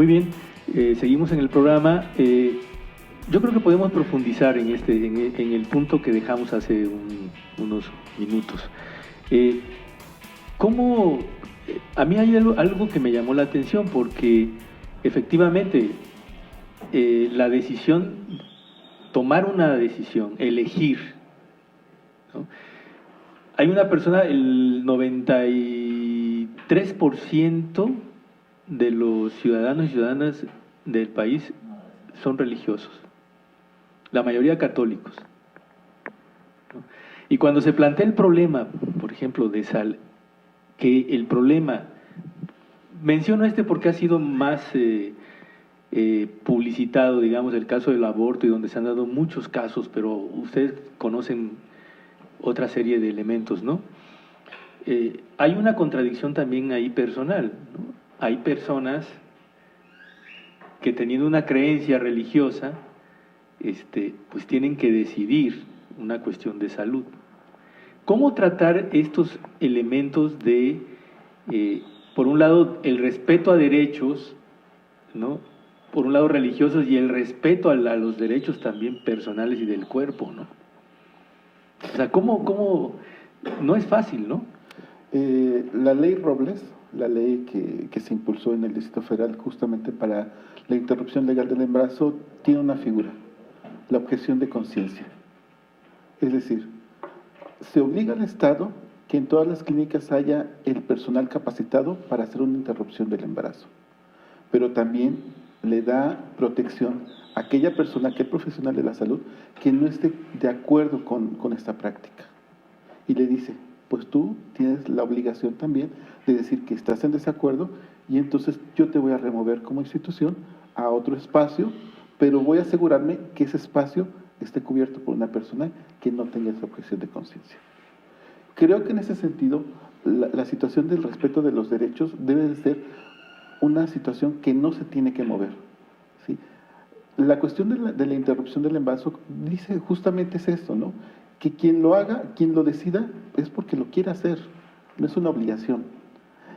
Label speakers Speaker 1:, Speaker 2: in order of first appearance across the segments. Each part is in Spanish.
Speaker 1: Muy bien, seguimos en el programa. Yo creo que podemos profundizar en el punto que dejamos hace unos minutos. ¿Cómo? A mí hay algo que me llamó la atención porque efectivamente la decisión, tomar una decisión, elegir, ¿no? Hay una persona, el 93% de los ciudadanos y ciudadanas del país son religiosos, la mayoría católicos, ¿no? Y cuando se plantea el problema, por ejemplo, que el problema, menciono porque ha sido más publicitado, digamos, el caso del aborto y donde se han dado muchos casos, pero ustedes conocen otra serie de elementos, ¿no? Hay una contradicción también ahí personal, ¿no? Hay personas que teniendo una creencia religiosa, pues tienen que decidir una cuestión de salud. ¿Cómo tratar estos elementos de, por un lado, el respeto a derechos, ¿no? Por un lado religiosos y el respeto a los derechos también personales y del cuerpo, ¿no? O sea, ¿cómo? No es fácil, ¿no?
Speaker 2: La ley Robles, la ley que se impulsó en el Distrito Federal justamente para la interrupción legal del embarazo, tiene una figura, la objeción de conciencia. Es decir, se obliga al Estado que en todas las clínicas haya el personal capacitado para hacer una interrupción del embarazo, pero también le da protección a aquella persona, aquel profesional de la salud que no esté de acuerdo con esta práctica. Y le dice, pues tú tienes la obligación también de decir que estás en desacuerdo y entonces yo te voy a remover como institución a otro espacio, pero voy a asegurarme que ese espacio esté cubierto por una persona que no tenga esa objeción de conciencia. Creo que en ese sentido la situación del respeto de los derechos debe de ser una situación que no se tiene que mover, ¿sí? La cuestión de la interrupción del embarazo dice justamente es esto, ¿no? Que quien lo haga, quien lo decida, es porque lo quiere hacer, no es una obligación.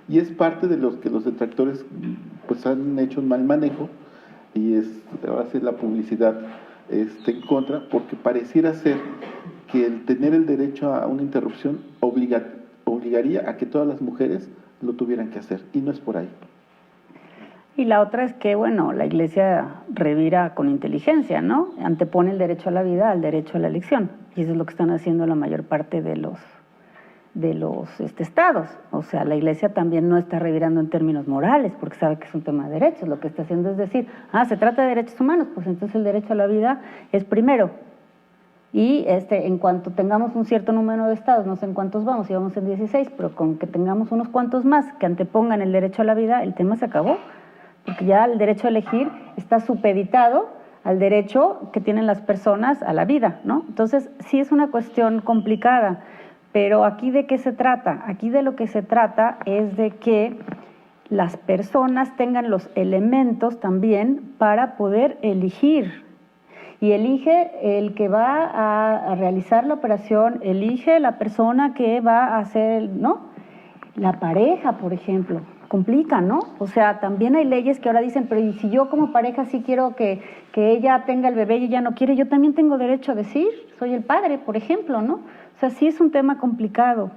Speaker 2: Y es parte de los que los detractores pues han hecho un mal manejo y ahora sí la publicidad en contra, porque pareciera ser que el tener el derecho a una interrupción obligaría a que todas las mujeres lo tuvieran que hacer, y no es por ahí.
Speaker 3: Y la otra es que, bueno, la Iglesia revira con inteligencia, ¿no? Antepone el derecho a la vida al derecho a la elección. Y eso es lo que están haciendo la mayor parte de los estados. O sea, la Iglesia también no está revirando en términos morales, porque sabe que es un tema de derechos. Lo que está haciendo es decir, se trata de derechos humanos, pues entonces el derecho a la vida es primero. Y en cuanto tengamos un cierto número de estados, no sé en cuántos vamos, si vamos en 16, pero con que tengamos unos cuantos más que antepongan el derecho a la vida, el tema se acabó. Porque ya el derecho a elegir está supeditado al derecho que tienen las personas a la vida, ¿no? Entonces, sí es una cuestión complicada, pero aquí ¿de qué se trata? Aquí de lo que se trata es de que las personas tengan los elementos también para poder elegir. Y elige el que va a realizar la operación, elige la persona que va a hacer, ¿no? La pareja, por ejemplo, complica, ¿no? O sea, también hay leyes que ahora dicen, pero ¿y si yo como pareja sí quiero que ella tenga el bebé y ella no quiere? Yo también tengo derecho a decir, soy el padre, por ejemplo, ¿no? O sea, sí es un tema complicado.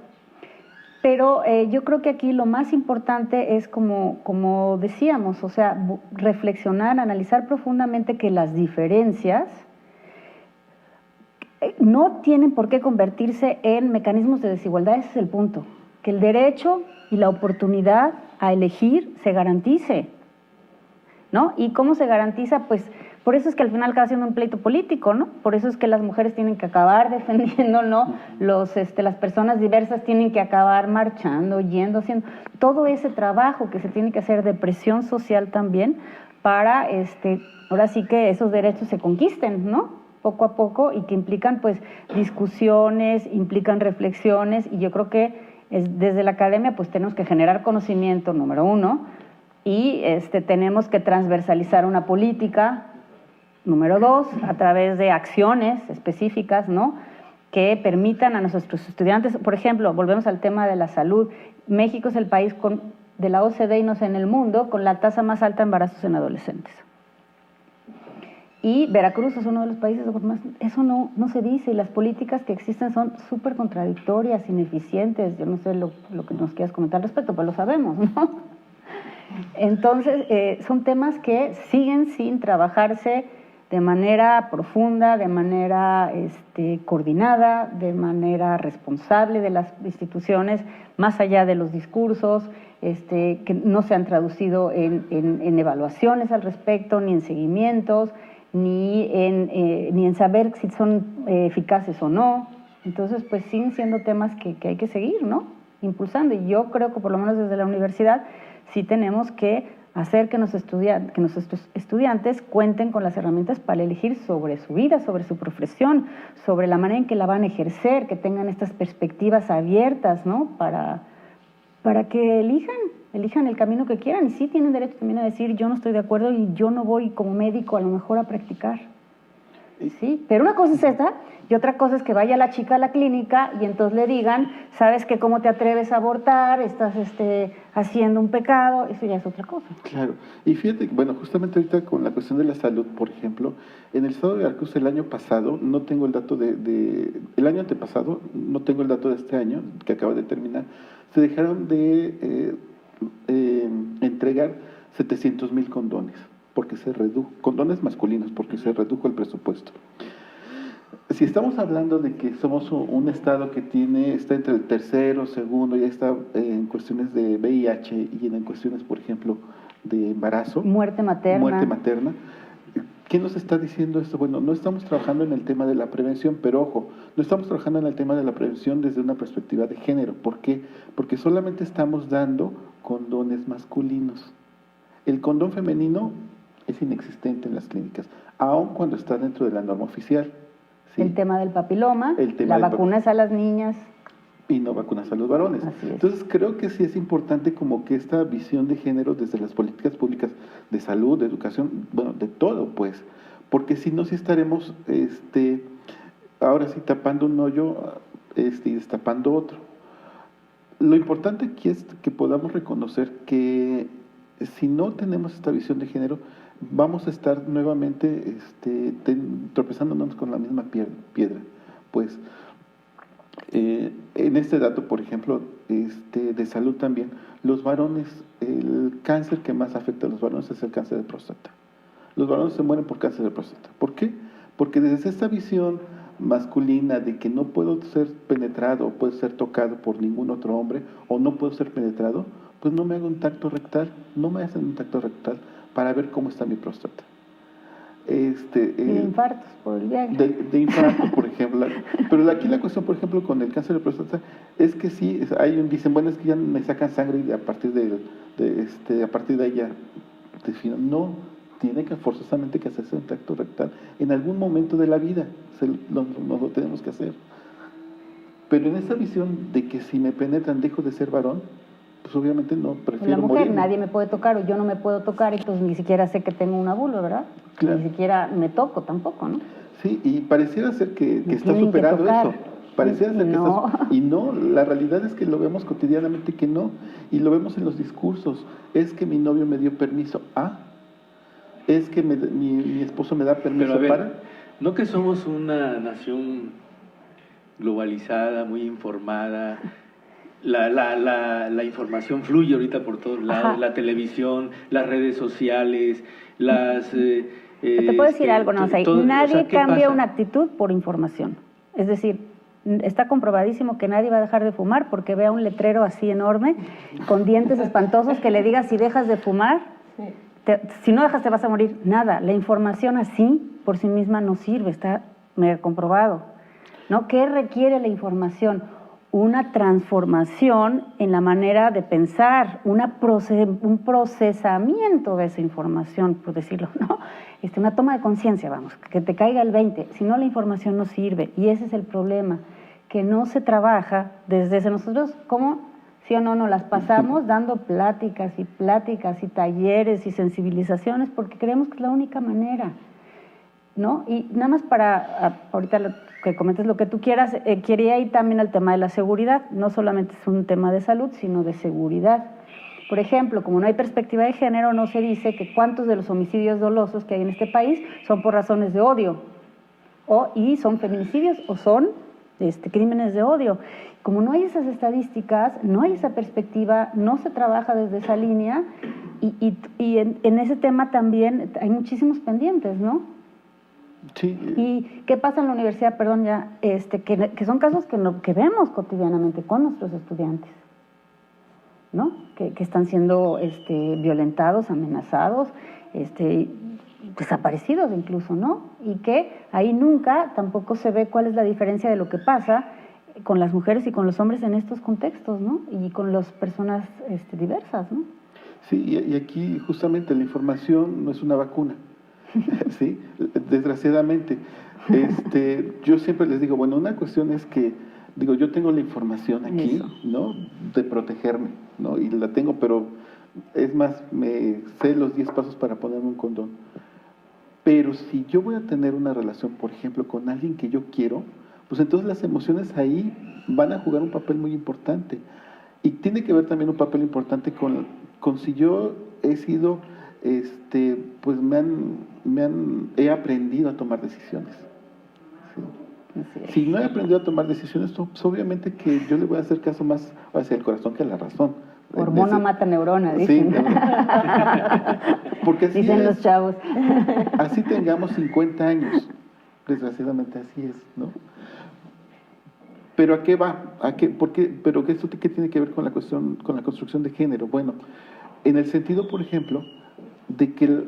Speaker 3: Pero yo creo que aquí lo más importante es, como decíamos, o sea, reflexionar, analizar profundamente que las diferencias no tienen por qué convertirse en mecanismos de desigualdad. Ese es el punto. Que el derecho y la oportunidad a elegir se garantice, ¿no? ¿Y cómo se garantiza? Pues por eso es que al final acaba siendo un pleito político, ¿no? Por eso es que las mujeres tienen que acabar defendiendo, ¿no? Las personas diversas tienen que acabar marchando, yendo, haciendo todo ese trabajo que se tiene que hacer de presión social también para, ahora sí que esos derechos se conquisten, ¿no? Poco a poco, y que implican pues discusiones, implican reflexiones, y yo creo que desde la academia pues tenemos que generar conocimiento, número uno, y tenemos que transversalizar una política, número dos, a través de acciones específicas, ¿no?, que permitan a nuestros estudiantes. Por ejemplo, volvemos al tema de la salud. México es el país con de la OCDE y no sé, en el mundo, con la tasa más alta de embarazos en adolescentes. Y Veracruz es uno de los países con más... Eso no se dice, y las políticas que existen son súper contradictorias, ineficientes. Yo no sé lo que nos quieras comentar al respecto, pero lo sabemos, ¿no? Entonces, son temas que siguen sin trabajarse de manera profunda, de manera coordinada, de manera responsable de las instituciones, más allá de los discursos, que no se han traducido en evaluaciones al respecto, ni en seguimientos, ni en saber si son eficaces o no. Entonces, pues siguen siendo temas que hay que seguir, ¿no? Impulsando. Y yo creo que por lo menos desde la universidad sí tenemos que hacer que nuestros estudiantes cuenten con las herramientas para elegir sobre su vida, sobre su profesión, sobre la manera en que la van a ejercer, que tengan estas perspectivas abiertas, ¿no? Para que elijan el camino que quieran. Y sí tienen derecho también a decir, yo no estoy de acuerdo y yo no voy como médico a lo mejor a practicar. Sí, pero una cosa es esta, y otra cosa es que vaya la chica a la clínica y entonces le digan, ¿sabes que cómo te atreves a abortar? Estás haciendo un pecado. Eso ya es otra cosa.
Speaker 2: Claro, y fíjate, bueno, justamente ahorita con la cuestión de la salud, por ejemplo, en el estado de Veracruz el año pasado, no tengo el dato el año antepasado, no tengo el dato de este año, que acaba de terminar, se dejaron de entregar 700,000 condones, porque se redujo, condones masculinos, porque se redujo el presupuesto. Si estamos hablando de que somos un estado que está entre el tercero, segundo, ya está en cuestiones de VIH y en cuestiones, por ejemplo, de embarazo.
Speaker 3: Muerte materna.
Speaker 2: ¿Qué nos está diciendo esto? Bueno, no estamos trabajando en el tema de la prevención, pero ojo, no estamos trabajando en el tema de la prevención desde una perspectiva de género. ¿Por qué? Porque solamente estamos dando condones masculinos. El condón femenino es inexistente en las clínicas, aun cuando está dentro de la norma oficial. ¿Sí?
Speaker 3: El tema del papiloma, la vacunas a las niñas.
Speaker 2: Y no vacunas a los varones. Entonces creo que sí es importante como que esta visión de género desde las políticas públicas de salud, de educación, bueno, de todo pues, porque si no, sí estaremos ahora sí tapando un hoyo y destapando otro. Lo importante aquí es que podamos reconocer que si no tenemos esta visión de género, vamos a estar nuevamente tropezándonos con la misma piedra. Pues en este dato, por ejemplo, de salud también, los varones, el cáncer que más afecta a los varones es el cáncer de próstata. Los varones se mueren por cáncer de próstata. ¿Por qué? Porque desde esta visión masculina de que no puedo ser penetrado o puedo ser tocado por ningún otro hombre o no puedo ser penetrado, pues no me hago un tacto rectal, no me hacen un tacto rectal para ver cómo está mi próstata.
Speaker 3: De infartos por el Viagra.
Speaker 2: De infarto, por ejemplo. Pero aquí la cuestión, por ejemplo, con el cáncer de próstata, es que sí, dicen, bueno, es que ya me sacan sangre y a partir de ahí ya defino. No, tiene que forzosamente que hacerse un tacto rectal. En algún momento de la vida lo tenemos que hacer. Pero en esa visión de que si me penetran dejo de ser varón, pues obviamente no, prefiero
Speaker 3: la mujer,
Speaker 2: morirme.
Speaker 3: nadie me puede tocar o yo no me puedo tocar, entonces ni siquiera sé que tengo una vulva, ¿verdad? Claro. Ni siquiera me toco tampoco, ¿no?
Speaker 2: Sí, y pareciera ser que está superado eso. Pareciera ser que está... Y no, la realidad es que lo vemos cotidianamente que no. Y lo vemos en los discursos. Es que mi novio me dio permiso. Es que mi esposo me da permiso.
Speaker 1: Pero a ver, ¿no que somos una nación globalizada, muy informada? La información fluye ahorita por todos lados, la televisión, las redes sociales,
Speaker 3: te puedo decir algo, no, nadie cambia una actitud por información. Es decir, está comprobadísimo que nadie va a dejar de fumar porque vea un letrero así enorme, con dientes espantosos, que le diga si dejas de fumar, si no dejas te vas a morir. Nada, la información así por sí misma no sirve, está mega comprobado, ¿no? ¿Qué requiere la información? Una transformación en la manera de pensar, un procesamiento de esa información, por decirlo, ¿no? Una toma de conciencia, vamos, que te caiga el 20, si no la información no sirve, y ese es el problema, que no se trabaja desde nosotros, ¿cómo? Sí o no, nos las pasamos dando pláticas y talleres y sensibilizaciones, porque creemos que es la única manera, ¿no? Y nada más para, ahorita que comentes lo que tú quieras, quería ir también al tema de la seguridad. No solamente es un tema de salud, sino de seguridad. Por ejemplo, como no hay perspectiva de género, no se dice que cuántos de los homicidios dolosos que hay en este país son por razones de odio, y son feminicidios o son crímenes de odio. Como no hay esas estadísticas, no hay esa perspectiva, no se trabaja desde esa línea, y en ese tema también hay muchísimos pendientes, ¿no?
Speaker 2: Sí.
Speaker 3: ¿Y qué pasa en la universidad? Perdón, ya, que son casos que vemos cotidianamente con nuestros estudiantes, ¿no? Que están siendo violentados, amenazados, desaparecidos incluso, ¿no? Y que ahí nunca tampoco se ve cuál es la diferencia de lo que pasa con las mujeres y con los hombres en estos contextos, ¿no? Y con las personas diversas, ¿no?
Speaker 2: Sí, y aquí justamente la información no es una vacuna, ¿sí? Desgraciadamente. Yo siempre les digo, bueno, una cuestión es que, digo, yo tengo la información aquí,
Speaker 3: Eso.
Speaker 2: ¿no? De protegerme, ¿no? Y la tengo, pero es más, me sé los 10 pasos para ponerme un condón. Pero si yo voy a tener una relación, por ejemplo, con alguien que yo quiero, pues entonces las emociones ahí van a jugar un papel muy importante. Y tiene que ver también un papel importante con si yo he sido, pues he aprendido a tomar decisiones. ¿Sí? Si no he aprendido a tomar decisiones, pues obviamente que yo le voy a hacer caso más hacia el corazón que a la razón.
Speaker 3: Hormona mata neurona, dicen.
Speaker 2: Sí, porque así
Speaker 3: dicen
Speaker 2: es.
Speaker 3: los chavos.
Speaker 2: Así tengamos 50 años, desgraciadamente así es, ¿no? ¿Pero a qué va? ¿Por qué? ¿Pero esto qué tiene que ver con la cuestión, con la construcción de género? Bueno, en el sentido, por ejemplo, de que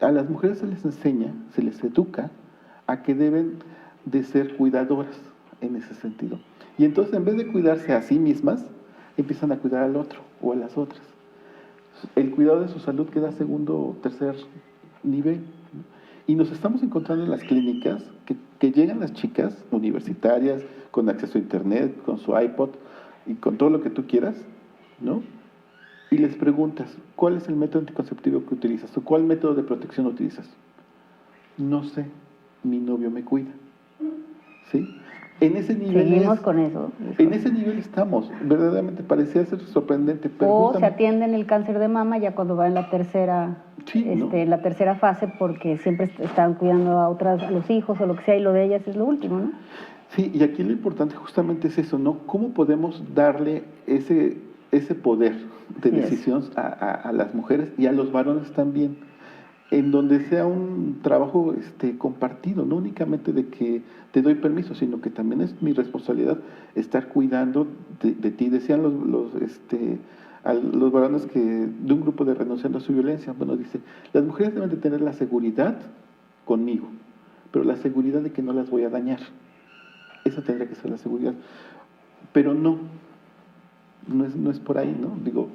Speaker 2: a las mujeres se les enseña, se les educa a que deben de ser cuidadoras en ese sentido. Y entonces, en vez de cuidarse a sí mismas, empiezan a cuidar al otro o a las otras. El cuidado de su salud queda segundo o tercer nivel. Y nos estamos encontrando en las clínicas que llegan las chicas universitarias con acceso a internet, con su iPod y con todo lo que tú quieras, ¿no? Y les preguntas, ¿cuál es el método anticonceptivo que utilizas? ¿O cuál método de protección utilizas? No sé, mi novio me cuida. ¿Sí? En ese nivel
Speaker 3: Seguimos con eso.
Speaker 2: En ese nivel estamos. Verdaderamente parecía ser sorprendente. Pero
Speaker 3: o se atienden el cáncer de mama ya cuando va en la tercera,
Speaker 2: sí, ¿no?
Speaker 3: la tercera fase, porque siempre están cuidando a los hijos o lo que sea, y lo de ellas es lo último, ¿no?
Speaker 2: Sí, y aquí lo importante justamente es eso, ¿no? ¿Cómo podemos darle ese poder de decisión a las mujeres y a los varones también? En donde sea un trabajo compartido, no únicamente de que te doy permiso, sino que también es mi responsabilidad estar cuidando de ti. Decían los varones de un grupo de Renunciando a su Violencia, bueno, dice, las mujeres deben de tener la seguridad conmigo, pero la seguridad de que no las voy a dañar. Esa tendría que ser la seguridad. Pero no es por ahí, ¿no? Digo,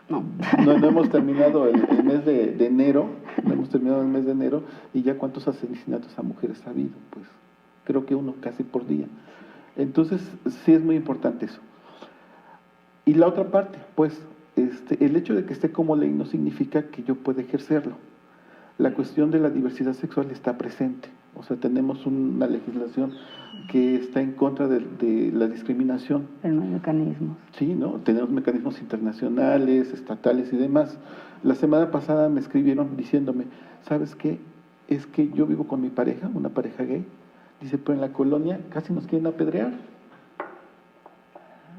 Speaker 2: no hemos terminado el mes de enero, y ya cuántos asesinatos a mujeres ha habido, pues creo que uno casi por día. Entonces sí es muy importante eso. Y la otra parte, pues, el hecho de que esté como ley no significa que yo pueda ejercerlo. La cuestión de la diversidad sexual está presente, o sea, tenemos una legislación que está en contra de la discriminación.
Speaker 3: Pero no hay mecanismos.
Speaker 2: Sí, ¿no? Tenemos mecanismos internacionales, estatales y demás. La semana pasada me escribieron diciéndome, ¿sabes qué? Es que yo vivo con mi pareja, una pareja gay. Dice, pero en la colonia casi nos quieren apedrear.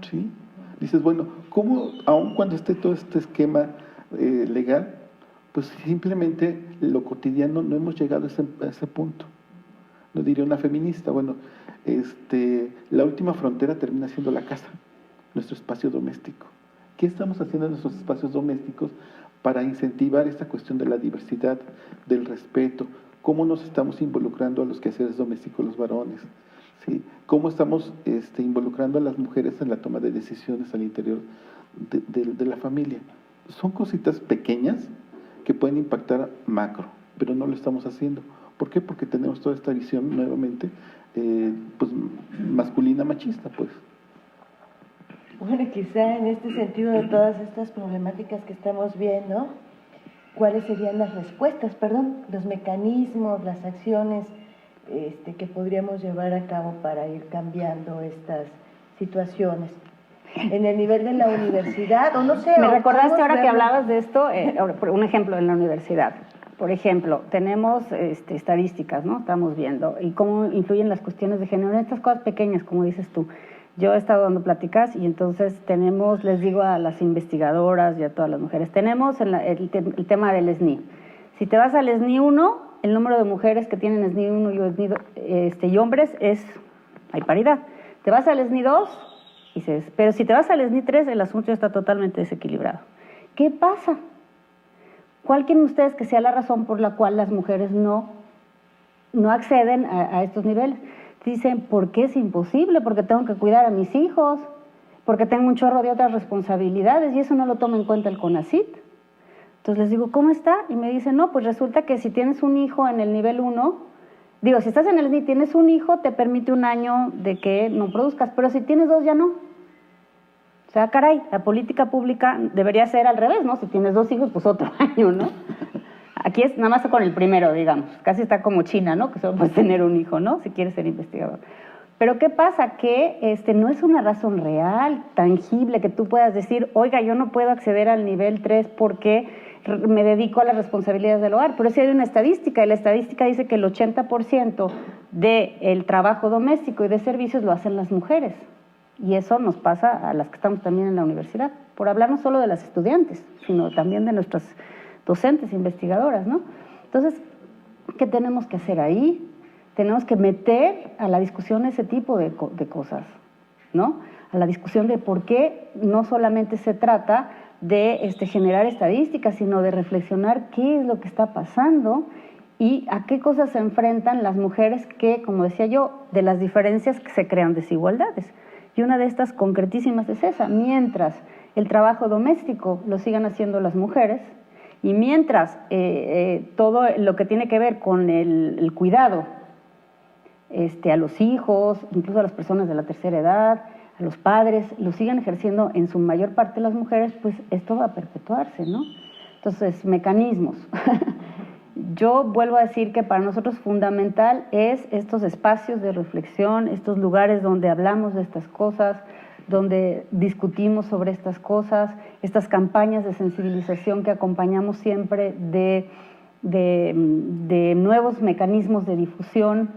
Speaker 2: ¿Sí? Dices, bueno, ¿cómo, aun cuando esté todo este esquema legal, pues simplemente lo cotidiano no hemos llegado a ese punto? No diría una feminista, bueno, la última frontera termina siendo la casa, nuestro espacio doméstico. ¿Qué estamos haciendo en nuestros espacios domésticos para incentivar esta cuestión de la diversidad, del respeto? ¿Cómo nos estamos involucrando a los quehaceres domésticos, los varones? ¿Sí? ¿Cómo estamos involucrando a las mujeres en la toma de decisiones al interior de la familia? Son cositas pequeñas que pueden impactar macro, pero no lo estamos haciendo. ¿Por qué? Porque tenemos toda esta visión nuevamente pues masculina, machista, pues.
Speaker 4: Bueno, quizá en este sentido de todas estas problemáticas que estamos viendo, ¿cuáles serían las respuestas, los mecanismos, las acciones que podríamos llevar a cabo para ir cambiando estas situaciones? en el nivel de la universidad, o no sé.
Speaker 3: Me recordaste
Speaker 4: podemos
Speaker 3: ahora que
Speaker 4: verlo.
Speaker 3: hablabas de esto, por un ejemplo en la universidad. Por ejemplo, tenemos estadísticas, ¿no? Estamos viendo, y cómo influyen las cuestiones de género en estas cosas pequeñas, como dices tú. Yo he estado dando pláticas y entonces tenemos, les digo a las investigadoras y a todas las mujeres, tenemos el tema del SNI. Si te vas al SNI 1, el número de mujeres que tienen SNI 1 y hombres hay paridad. Te vas al SNI 2, pero si te vas al SNI 3, el asunto ya está totalmente desequilibrado. ¿Qué pasa? ¿Cuál creen ustedes que sea la razón por la cual las mujeres no acceden a estos niveles? Dicen, ¿por qué es imposible? Porque tengo que cuidar a mis hijos, porque tengo un chorro de otras responsabilidades y eso no lo toma en cuenta el CONACYT. Entonces les digo, ¿cómo está? Y me dicen, no, pues resulta que si tienes un hijo en el nivel 1, si estás en el SNI, tienes un hijo, te permite un año de que no produzcas, pero si tienes 2 ya no. O sea, caray, la política pública debería ser al revés, ¿no? Si tienes 2 hijos, pues otro año, ¿no? Aquí es nada más con el primero, digamos. Casi está como China, ¿no? Que solo puedes tener un hijo, ¿no? Si quieres ser investigador. Pero ¿qué pasa? Que no es una razón real, tangible, que tú puedas decir, oiga, yo no puedo acceder al nivel 3 porque me dedico a las responsabilidades del hogar. Pero sí hay una estadística, y la estadística dice que el 80% del trabajo doméstico y de servicios lo hacen las mujeres. Y eso nos pasa a las que estamos también en la universidad, por hablar no solo de las estudiantes, sino también de nuestras docentes, investigadoras, ¿no? Entonces, ¿qué tenemos que hacer ahí? Tenemos que meter a la discusión ese tipo de cosas, ¿no? A la discusión de por qué no solamente se trata de generar estadísticas, sino de reflexionar qué es lo que está pasando y a qué cosas se enfrentan las mujeres que, como decía yo, de las diferencias que se crean desigualdades. Y una de estas concretísimas es esa, mientras el trabajo doméstico lo sigan haciendo las mujeres, y mientras todo lo que tiene que ver con el cuidado a los hijos, incluso a las personas de la tercera edad, a los padres, lo sigan ejerciendo en su mayor parte las mujeres, pues esto va a perpetuarse, ¿no? Entonces, mecanismos. Yo vuelvo a decir que para nosotros fundamental es estos espacios de reflexión, estos lugares donde hablamos de estas cosas, donde discutimos sobre estas cosas, estas campañas de sensibilización que acompañamos siempre de nuevos mecanismos de difusión.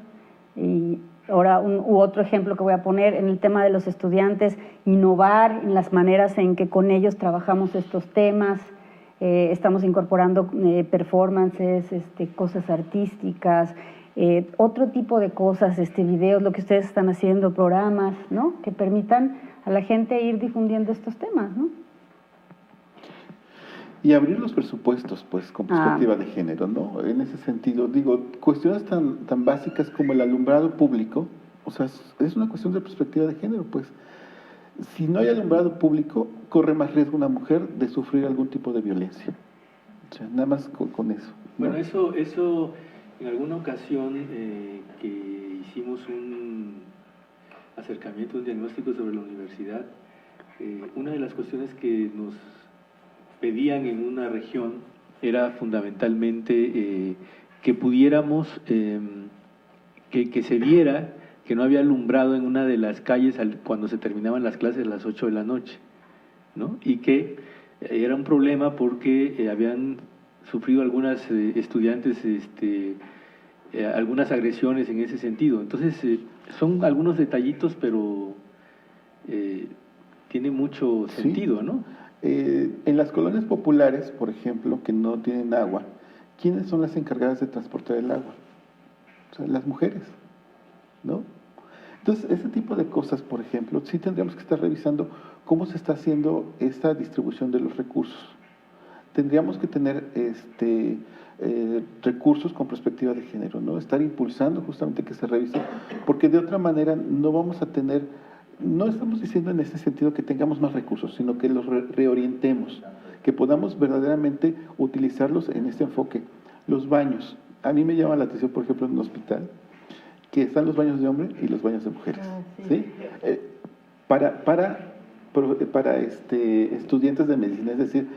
Speaker 3: Y ahora otro ejemplo que voy a poner en el tema de los estudiantes, innovar en las maneras en que con ellos trabajamos estos temas. Estamos incorporando performances, cosas artísticas, otro tipo de cosas, videos, lo que ustedes están haciendo, programas, ¿no? Que permitan a la gente ir difundiendo estos temas, ¿no?
Speaker 2: Y abrir los presupuestos, pues, con perspectiva de género, ¿no? En ese sentido, digo, cuestiones tan básicas como el alumbrado público, o sea, es una cuestión de perspectiva de género, pues. Si no hay alumbrado público, corre más riesgo una mujer de sufrir algún tipo de violencia. O sea, nada más con eso, ¿no?
Speaker 1: Bueno, eso en alguna ocasión que hicimos un acercamiento, un diagnóstico sobre la universidad, una de las cuestiones que nos pedían en una región era fundamentalmente que pudiéramos, que se viera que no había alumbrado en una de las calles cuando se terminaban las clases a las 8 de la noche, ¿no? Y que era un problema porque habían sufrido algunas estudiantes algunas agresiones en ese sentido. Entonces, son algunos detallitos, pero tiene mucho sentido, ¿no?
Speaker 2: En las colonias populares, por ejemplo, que no tienen agua, ¿quiénes son las encargadas de transportar el agua? O sea, las mujeres, ¿no? Entonces, ese tipo de cosas, por ejemplo, sí tendríamos que estar revisando cómo se está haciendo esta distribución de los recursos. Tendríamos que tener recursos con perspectiva de género, ¿no? Estar impulsando justamente que se revise, porque de otra manera no vamos a tener, no estamos diciendo en ese sentido que tengamos más recursos, sino que los reorientemos, que podamos verdaderamente utilizarlos en este enfoque. Los baños, a mí me llama la atención, por ejemplo, en un hospital, que están los baños de hombres y los baños de mujeres, ¿sí? Para estudiantes de medicina, es decir,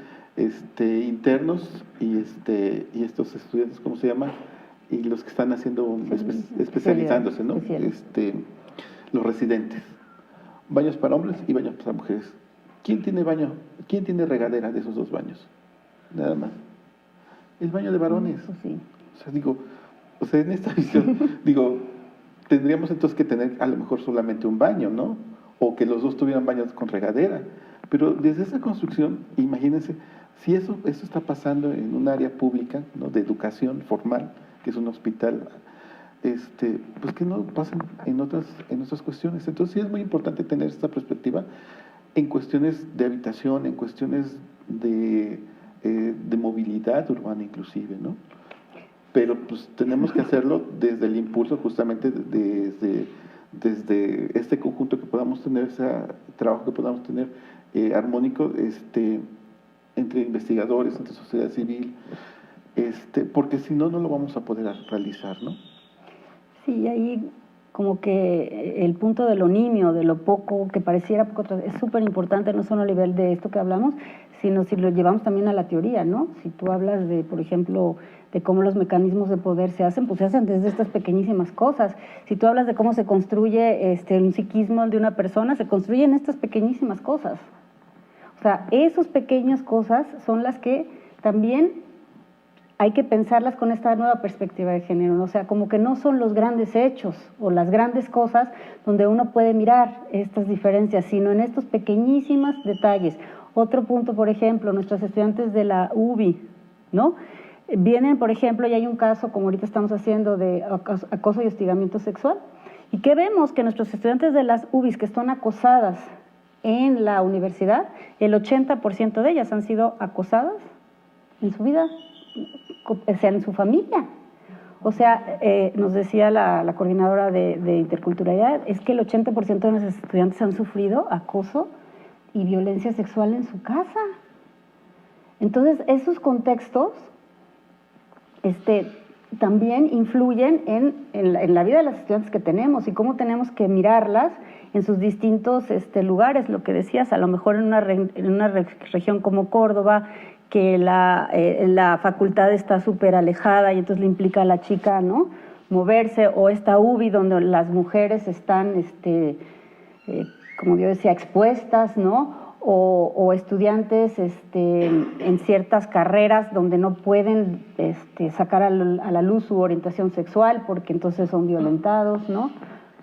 Speaker 2: internos y estos estudiantes, ¿cómo se llama? Y los que están haciendo especializándose, ¿no? Los residentes. baños para hombres y baños para mujeres. ¿Quién tiene baño? ¿Quién tiene regadera de esos dos baños? Nada más. El baño de varones.
Speaker 3: Pues sí.
Speaker 2: O sea, en esta visión, tendríamos entonces que tener a lo mejor solamente un baño, ¿no? O que los dos tuvieran baños con regadera. Pero desde esa construcción, imagínense, si eso está pasando en un área pública, ¿no? De educación formal, que es un hospital, pues que no pasen en otras cuestiones. Entonces sí es muy importante tener esta perspectiva en cuestiones de habitación, en cuestiones de movilidad urbana inclusive, ¿no? Pero pues tenemos que hacerlo desde el impulso, justamente desde este conjunto que podamos tener, ese trabajo que podamos tener armónico, entre investigadores, entre sociedad civil, porque si no, no lo vamos a poder realizar, ¿no?
Speaker 3: Sí, ahí como que el punto de lo nimio, de lo poco, que pareciera poco, es súper importante, no solo a nivel de esto que hablamos, sino si lo llevamos también a la teoría, ¿no? Si tú hablas de, por ejemplo, de cómo los mecanismos de poder se hacen, pues se hacen desde estas pequeñísimas cosas. Si tú hablas de cómo se construye un psiquismo de una persona, se construyen estas pequeñísimas cosas. O sea, esas pequeñas cosas son las que también hay que pensarlas con esta nueva perspectiva de género, ¿no? O sea, como que no son los grandes hechos o las grandes cosas donde uno puede mirar estas diferencias, sino en estos pequeñísimos detalles. Otro punto, por ejemplo, nuestros estudiantes de la UBI, ¿no? Vienen, por ejemplo, y hay un caso, como ahorita estamos haciendo, de acoso y hostigamiento sexual, y que vemos que nuestros estudiantes de las UBIs que están acosadas en la universidad, el 80% de ellas han sido acosadas en su vida, o sea, en su familia. O sea, nos decía la coordinadora de interculturalidad, es que el 80% de nuestros estudiantes han sufrido acoso y violencia sexual en su casa. Entonces, esos contextos también influyen en la vida de las estudiantes que tenemos y cómo tenemos que mirarlas en sus distintos lugares. Lo que decías, a lo mejor en una región como Córdoba, que la facultad está súper alejada y entonces le implica a la chica, ¿no?, moverse, o esta UBI donde las mujeres están, como yo decía, expuestas, ¿no?, o estudiantes en ciertas carreras donde no pueden sacar a la luz su orientación sexual porque entonces son violentados, ¿no?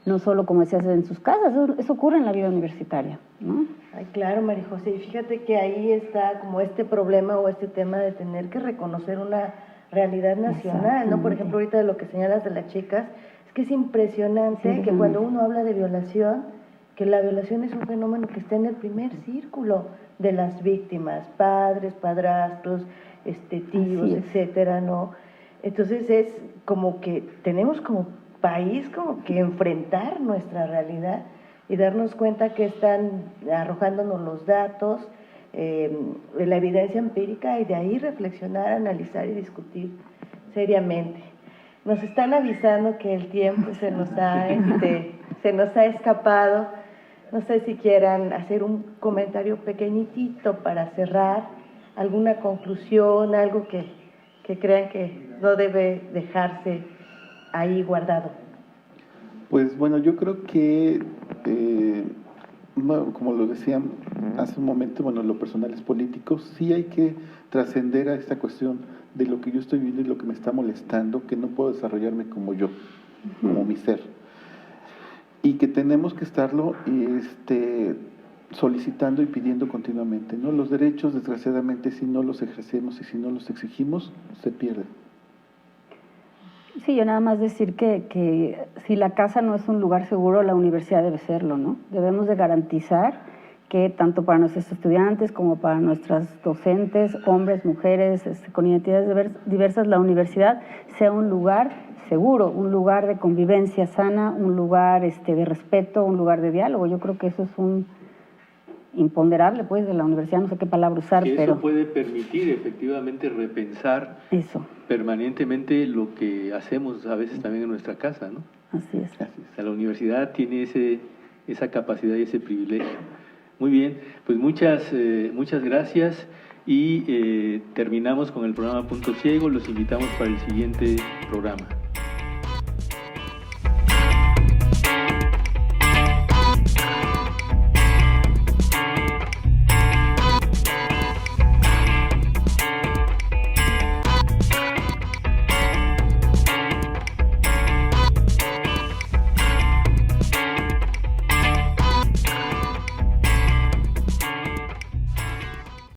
Speaker 3: No solo, como decías, en sus casas, eso ocurre en la vida universitaria, ¿no?
Speaker 4: Ay, claro, María José, y fíjate que ahí está como este problema o este tema de tener que reconocer una realidad nacional, ¿no? Por ejemplo, ahorita de lo que señalas de las chicas, es que es impresionante que cuando uno habla de violación, que la violación es un fenómeno que está en el primer círculo de las víctimas, padres, padrastros, tíos, etcétera, ¿no? Entonces es como que tenemos como país como que enfrentar nuestra realidad y darnos cuenta que están arrojándonos los datos, la evidencia empírica, y de ahí reflexionar, analizar y discutir seriamente. Nos están avisando que el tiempo se nos ha escapado. No sé si quieran hacer un comentario pequeñitito para cerrar, alguna conclusión, algo que crean que no debe dejarse ahí guardado.
Speaker 2: Pues bueno, yo creo que, como lo decía hace un momento, bueno, lo personal es político, sí hay que trascender a esta cuestión de lo que yo estoy viendo y lo que me está molestando, que no puedo desarrollarme como yo, como mi ser. Y que tenemos que estarlo solicitando y pidiendo continuamente, ¿no? Los derechos, desgraciadamente, si no los ejercemos y si no los exigimos, se pierden.
Speaker 3: Sí, yo nada más decir que si la casa no es un lugar seguro, la universidad debe serlo, ¿no? Debemos de garantizar que tanto para nuestros estudiantes como para nuestras docentes, hombres, mujeres, con identidades diversas, la universidad sea un lugar seguro, un lugar de convivencia sana, un lugar de respeto, un lugar de diálogo. Yo creo que eso es un imponderable, pues, de la universidad, no sé qué palabra usar,
Speaker 1: que
Speaker 3: pero...
Speaker 1: eso puede permitir efectivamente repensar permanentemente lo que hacemos a veces también en nuestra casa, ¿no?
Speaker 3: Así es.
Speaker 1: O sea, la universidad tiene esa capacidad y ese privilegio. Muy bien, pues muchas gracias y terminamos con el programa Punto Ciego. Los invitamos para el siguiente programa.